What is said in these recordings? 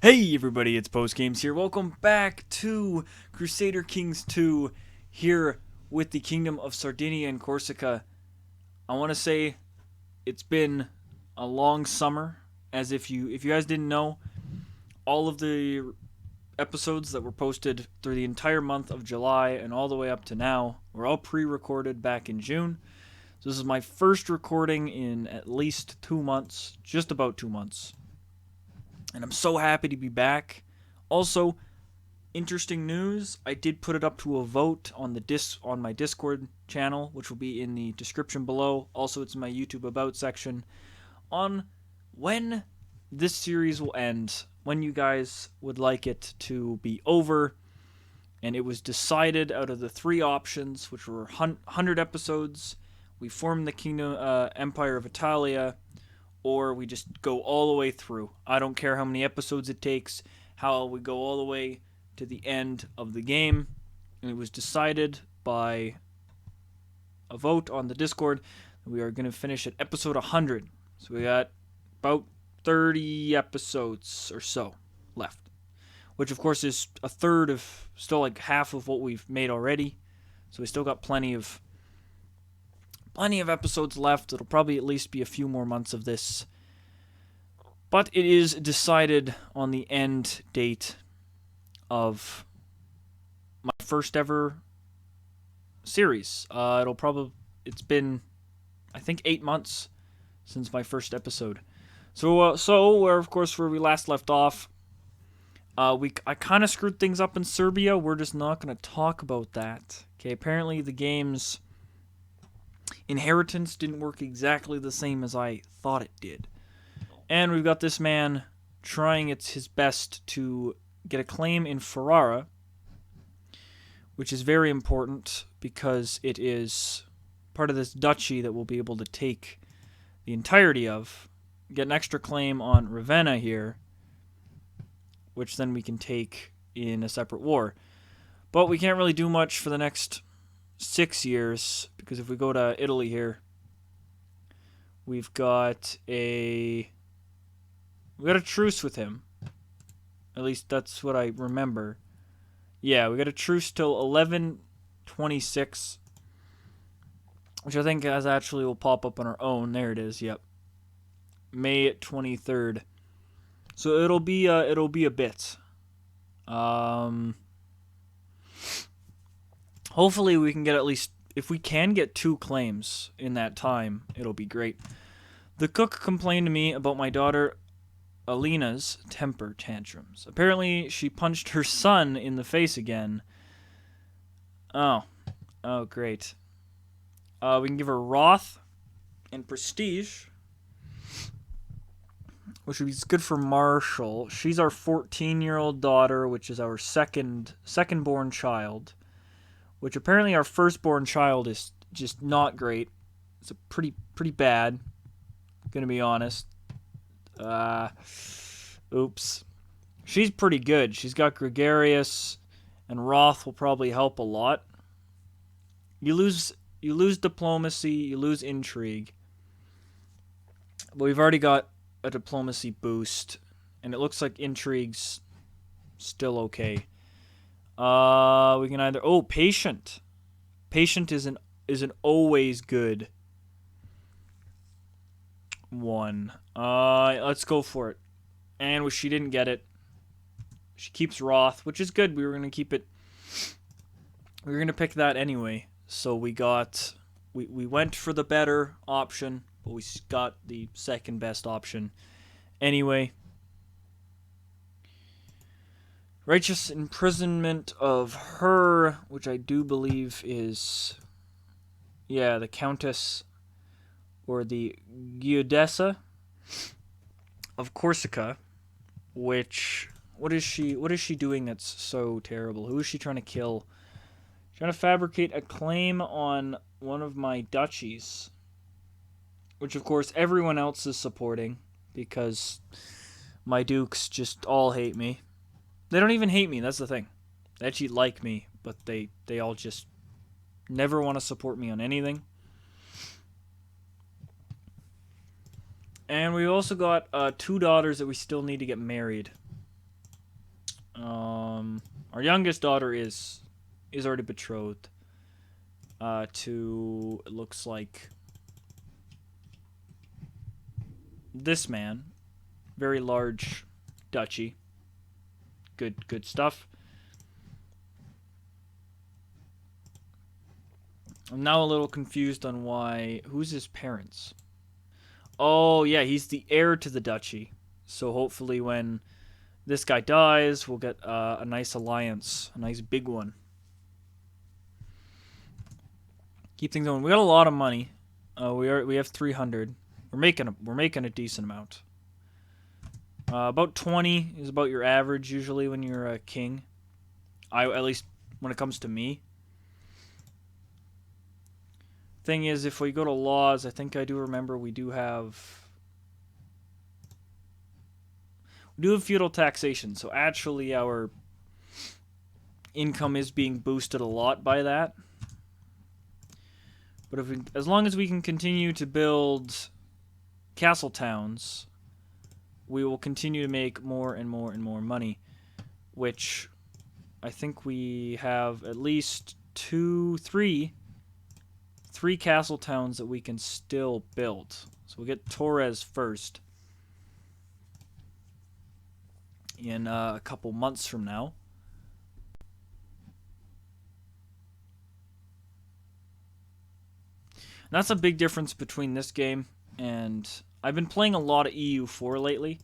Hey everybody, it's Post Games here. Welcome back to Crusader Kings 2 here with the Kingdom of Sardinia and Corsica. I want to say it's been a long summer, as if you guys didn't know, all of the episodes that were posted through the entire month of July and all the way up to now were all pre-recorded back in June. So this is my first recording in at least 2 months, just about 2 months. And I'm so happy to be back. Also, interesting news, I did put it up to a vote on on my Discord channel, which will be in the description below. Also, it's in my YouTube About section, on when this series will end, when you guys would like it to be over. And it was decided out of the three options, which were 100 episodes, we form the Kingdom Empire of Italia, or we just go all the way through. I don't care how many episodes it takes, how we go all the way to the end of the game. And it was decided by a vote on the Discord that we are going to finish at episode 100. So we got about 30 episodes or so left, which of course is a third of, still like half of what we've made already. So we still got plenty of episodes left. It'll probably at least be a few more months of this. But it is decided on the end date of my first ever series. It's been, I think, 8 months since my first episode. So where of course where we last left off, I kind of screwed things up in Serbia. We're just not going to talk about that. Okay, apparently the game's inheritance didn't work exactly the same as I thought it did. And we've got this man trying his best to get a claim in Ferrara, which is very important because it is part of this duchy that we'll be able to take the entirety of. Get an extra claim on Ravenna here, which then we can take in a separate war. But we can't really do much for the next 6 years, because if we go to Italy here, we've got a truce with him. At least that's what I remember. Yeah, we got a truce till 1126, which I think actually will pop up on our own. There it is. Yep, May 23rd. So it'll be a bit. Hopefully we can get at least, if we can get 2 claims in that time, it'll be great. The cook complained to me about my daughter Alina's temper tantrums. Apparently she punched her son in the face again. Oh great. We can give her wrath and prestige, which would be good for Marshall. She's our 14-year-old daughter, which is our second-born child. Which apparently our firstborn child is just not great. It's a pretty bad. Gonna be honest. Oops. She's pretty good. She's got gregarious, and wrath will probably help a lot. You lose diplomacy, you lose intrigue. But we've already got a diplomacy boost, and it looks like intrigue's still okay. We can either patient. Patient is an always good one. Let's go for it. And she didn't get it. She keeps wrath, which is good. We were gonna keep it. We were gonna pick that anyway. So we went for the better option, but we got the second best option anyway. Righteous imprisonment of her, which I do believe is, the Countess, or the Giudessa of Corsica, which, what is she doing that's so terrible? Who is she trying to kill? Trying to fabricate a claim on one of my duchies, which of course everyone else is supporting, because my dukes just all hate me. They don't even hate me, that's the thing. They actually like me, but they all just never want to support me on anything. And we also got 2 daughters that we still need to get married. Our youngest daughter is already betrothed to, it looks like, this man. Very large duchy. Good stuff. I'm now a little confused on who's his parents? Oh, yeah, he's the heir to the duchy. So hopefully when this guy dies, we'll get a nice alliance, a nice big one. Keep things going. We got a lot of money. We have 300. We're making a decent amount. About 20 is about your average usually when you're a king. At least when it comes to me. Thing is, if we go to laws, I think I do remember we do have feudal taxation. So actually our income is being boosted a lot by that. But as long as we can continue to build castle towns, we will continue to make more and more and more money, which I think we have at least three castle towns that we can still build. So we'll get Torres first in a couple months from now. And that's a big difference between this game and I've been playing a lot of EU4 lately,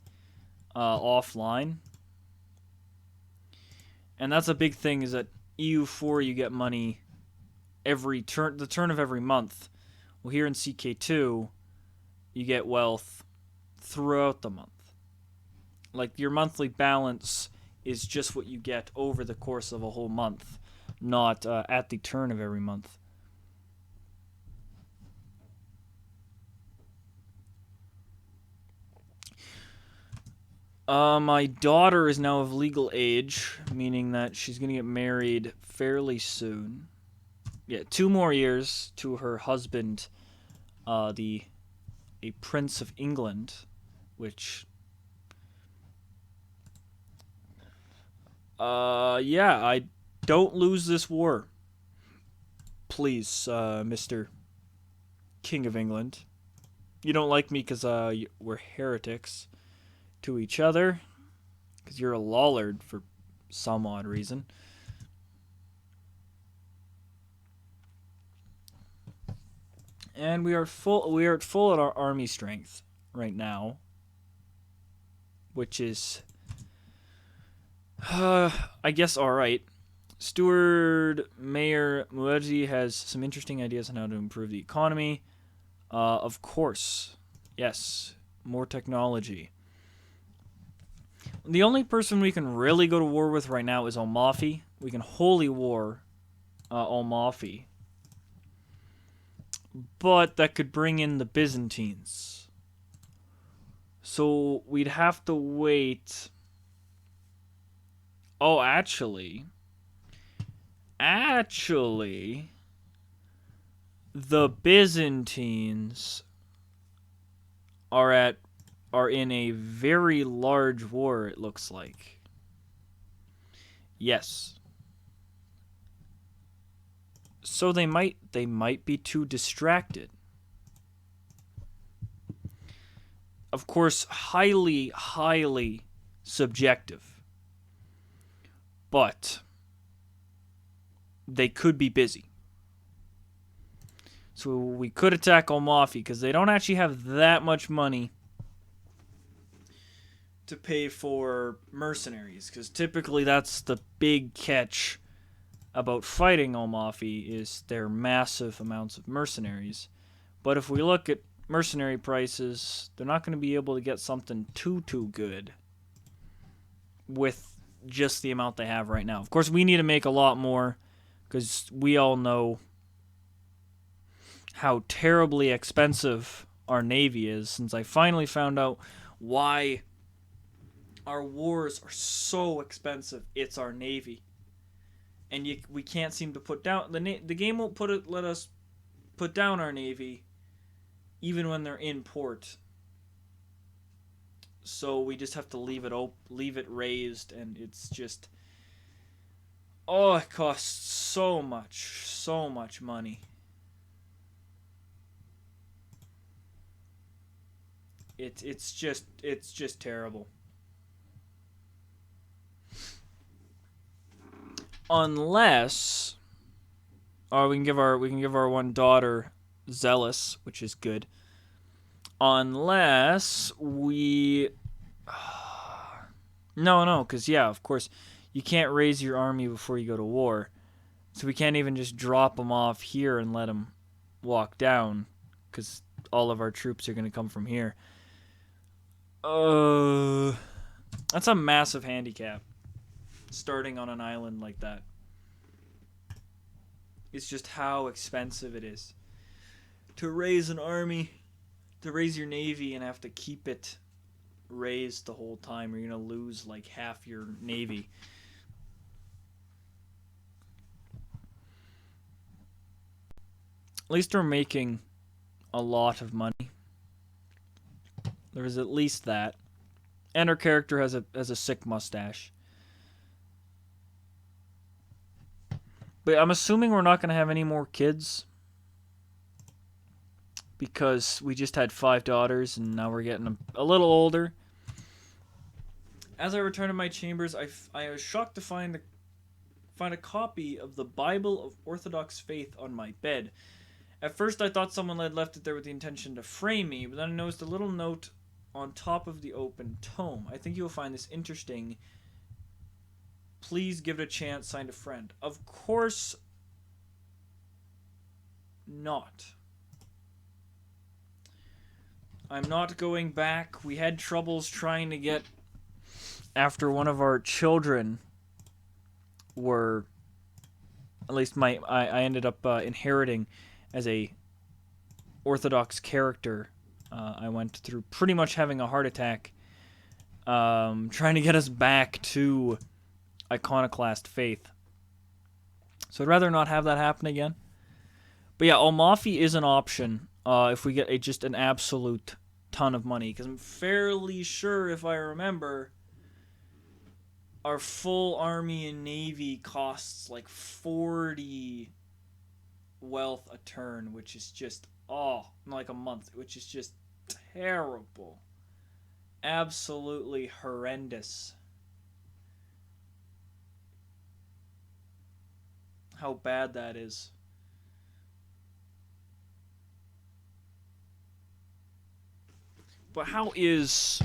offline. And that's a big thing, is that EU4 you get money every turn, the turn of every month. Well, here in CK2, you get wealth throughout the month. Like, your monthly balance is just what you get over the course of a whole month, not at the turn of every month. My daughter is now of legal age, meaning that she's going to get married fairly soon. Yeah, 2 more years to her husband, a Prince of England, which... yeah, I don't lose this war. Please, Mr. King of England. You don't like me because we're heretics to each other, because you're a Lollard for some odd reason. And we are at full at our army strength right now, which is, I guess, all right. Steward Mayor Muadzi has some interesting ideas on how to improve the economy. Of course, yes, more technology. The only person we can really go to war with right now is Almafi. We can holy war Almafi. But that could bring in the Byzantines. So we'd have to wait. Oh, actually, the Byzantines are in a very large war, it looks like. Yes. So they might be too distracted. Of course, highly subjective. But they could be busy. So we could attack Almafi because they don't actually have that much money to pay for mercenaries, because typically that's the big catch about fighting Almafi, is their massive amounts of mercenaries. But if we look at mercenary prices, they're not going to be able to get something too good with just the amount they have right now. Of course, we need to make a lot more, because we all know how terribly expensive our navy is, since I finally found out why our wars are so expensive. It's our navy. And we can't seem to put down... The game won't let us put down our navy even when they're in port. so we just have to leave it raised, and it's just, oh, it costs so much money. It's just terrible. Unless, or we can give our one daughter Zealous, which is good. Unless we, no, because yeah, of course, you can't raise your army before you go to war, so we can't even just drop them off here and let them walk down, because all of our troops are going to come from here. That's a massive handicap. Starting on an island like that. It's just how expensive it is to raise an army, to raise your navy, and have to keep it raised the whole time, or you're gonna lose like half your navy. At least we're making a lot of money. There's at least that. And our character has a sick mustache. But I'm assuming we're not going to have any more kids, because we just had 5 daughters and now we're getting a little older. As I returned to my chambers, I was shocked to find a copy of the Bible of Orthodox Faith on my bed. At first I thought someone had left it there with the intention to frame me, but then I noticed a little note on top of the open tome. I think you'll find this interesting. Please give it a chance, signed a friend. Of course not. I'm not going back. We had troubles trying to get, after one of our children were, at least I ended up inheriting as a Orthodox character. I went through pretty much having a heart attack, trying to get us back to iconoclast faith. So I'd rather not have that happen again. But yeah, Almafi is an option if we get just an absolute ton of money, because I'm fairly sure, if I remember, our full army and navy costs like 40 wealth a turn, which is just, like a month, which is just terrible. Absolutely horrendous. How bad that is. But how is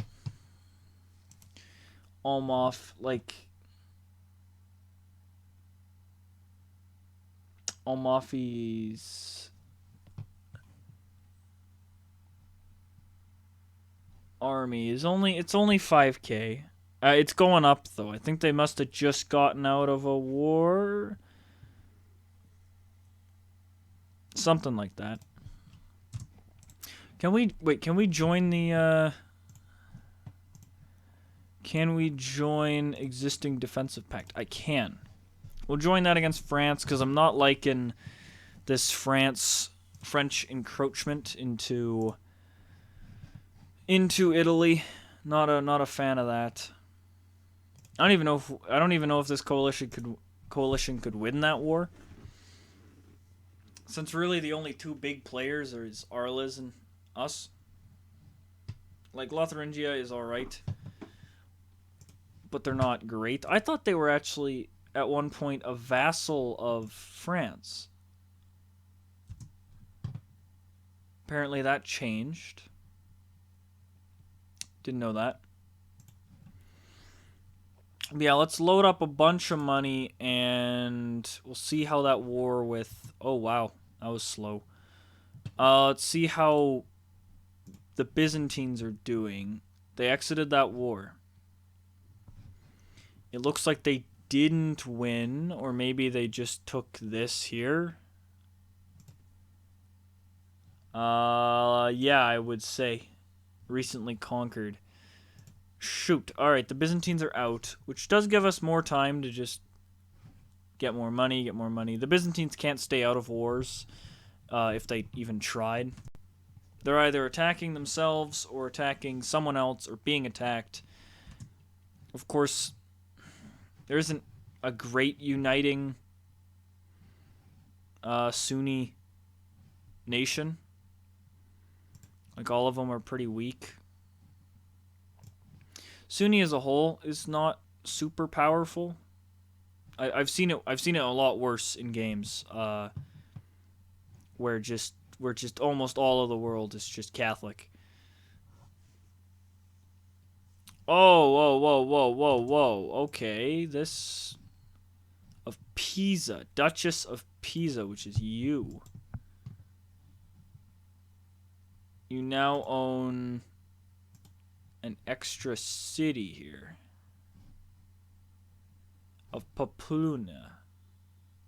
Almafi's army is it's only 5k. It's going up though. I think they must have just gotten out of a war. Something like that. Can we join the can we join existing defensive pact? I can. We'll join that against France, because I'm not liking this French encroachment into Italy. Not a fan of that. I don't even know if this coalition could win that war. Since really the only 2 big players are Arles and us. Like, Lotharingia is alright, but they're not great. I thought they were actually, at one point, a vassal of France. Apparently that changed. Didn't know that. But yeah, let's load up a bunch of money, and we'll see how that war with... Oh, wow. That was slow. Let's see how the Byzantines are doing. They exited that war. It looks like they didn't win, or maybe they just took this here. Yeah, I would say recently conquered. Shoot. Alright, the Byzantines are out, which does give us more time to just get more money. The Byzantines can't stay out of wars if they even tried. They're either attacking themselves or attacking someone else or being attacked. Of course, there isn't a great uniting Sunni nation. Like, all of them are pretty weak. Sunni as a whole is not super powerful. I've seen it a lot worse in games, where just almost all of the world is just Catholic. Oh, whoa, whoa, whoa, whoa, whoa. Okay, this of Pisa, Duchess of Pisa, which is you. You now own an extra city here of Papuna,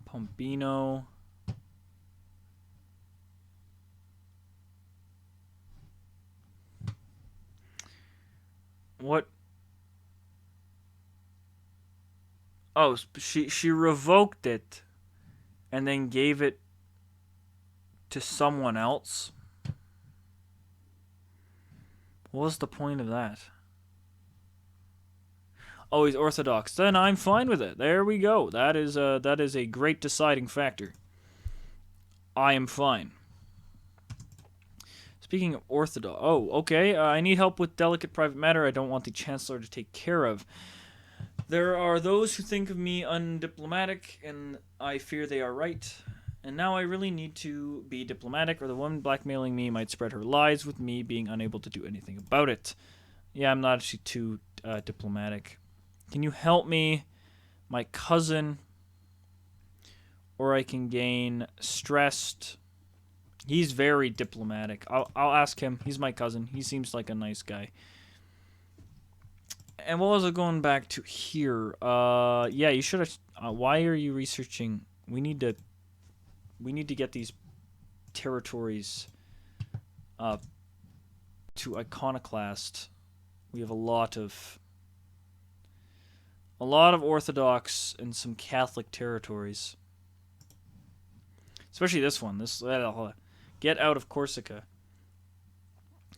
Pompino. What? Oh, she revoked it and then gave it to someone else. What was the point of that? Oh, he's Orthodox. Then I'm fine with it. There we go. That is a great deciding factor. I am fine. Speaking of Orthodox... Oh, okay. I need help with delicate private matter I don't want the Chancellor to take care of. There are those who think of me undiplomatic, and I fear they are right. And now I really need to be diplomatic, or the woman blackmailing me might spread her lies with me being unable to do anything about it. Yeah, I'm not actually too diplomatic. Can you help me? My cousin... Or I can gain stressed... He's very diplomatic. I'll ask him. He's my cousin. He seems like a nice guy. And what was I going back to here? Yeah, you should have... why are you researching? We need to get these territories to Iconoclast. We have a lot of Orthodox and some Catholic territories. Especially this one. Get out of Corsica.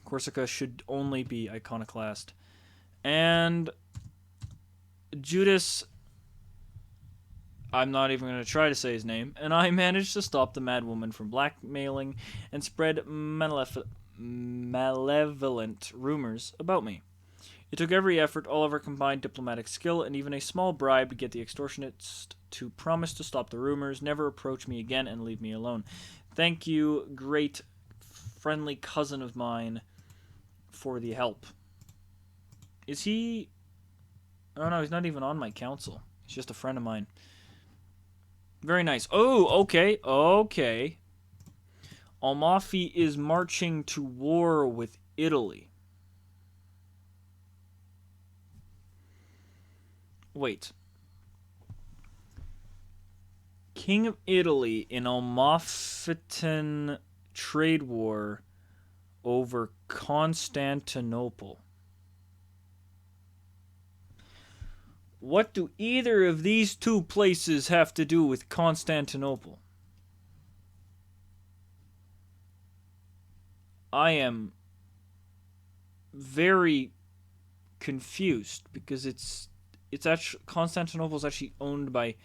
Corsica should only be Iconoclast. And Judas, I'm not even going to try to say his name, and I managed to stop the mad woman from blackmailing and spread malevolent rumors about me. It took every effort, all of our combined diplomatic skill, and even a small bribe to get the extortionists to promise to stop the rumors, never approach me again, and leave me alone. Thank you, great friendly cousin of mine, for the help. Is he... Oh no, he's not even on my council. He's just a friend of mine. Very nice. Oh, okay, okay. Almafi is marching to war with Italy. Wait. King of Italy in Almafitan trade war over Constantinople. What do either of these two places have to do with Constantinople? I am very confused because it's actually Constantinople is actually owned by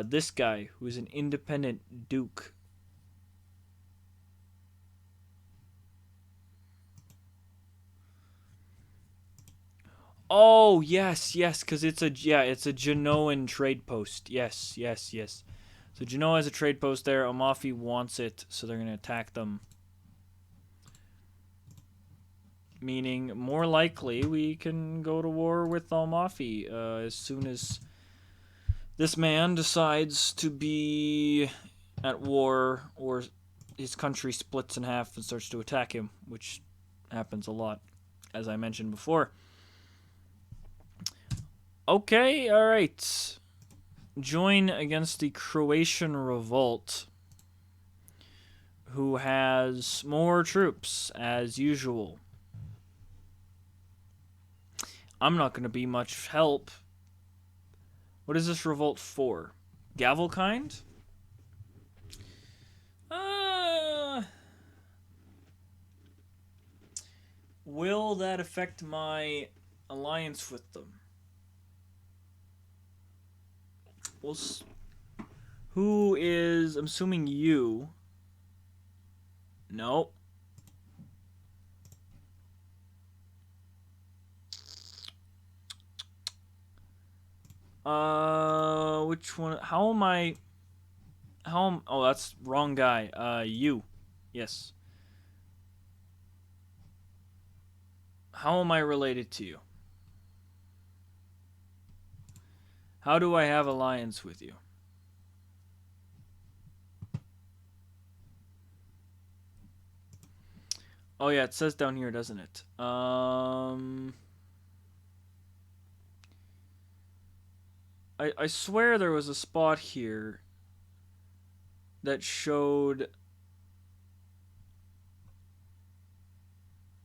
this guy who is an independent duke. Oh, yes, because it's a Genoan trade post. Yes. So Genoa has a trade post there. Almafi wants it, so they're going to attack them. Meaning, more likely, we can go to war with Almafi as soon as this man decides to be at war, or his country splits in half and starts to attack him, which happens a lot, as I mentioned before. Okay, alright. Join against the Croatian revolt, who has more troops, as usual. I'm not going to be much help. What is this revolt for? Gavelkind? Will that affect my alliance with them? Well, who is... I'm assuming you. No. Which one? How am I... Oh, that's wrong guy. You. Yes. How am I related to you? How do I have alliance with you? Oh yeah, it says down here, doesn't it? I swear there was a spot here that showed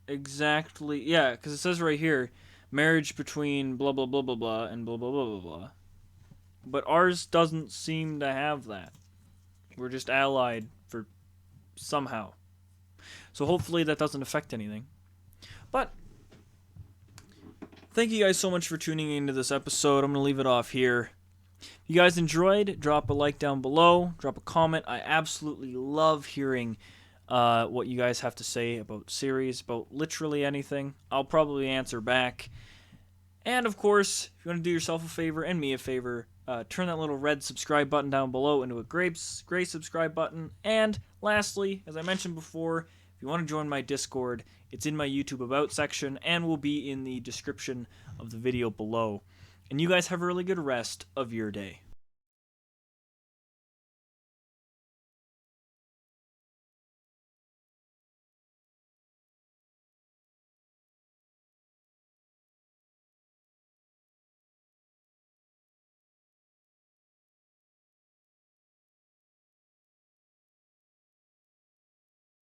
exactly, yeah, because it says right here, marriage between blah blah blah blah blah and blah blah blah blah blah. But ours doesn't seem to have that. We're just allied for somehow. So hopefully that doesn't affect anything. But thank you guys so much for tuning into this episode. I'm going to leave it off here. If you guys enjoyed, drop a like down below. Drop a comment. I absolutely love hearing what you guys have to say about series, about literally anything. I'll probably answer back. And of course, if you want to do yourself a favor and me a favor, turn that little red subscribe button down below into a gray subscribe button. And lastly, as I mentioned before, if you want to join my Discord, it's in my YouTube About section and will be in the description of the video below. And you guys have a really good rest of your day.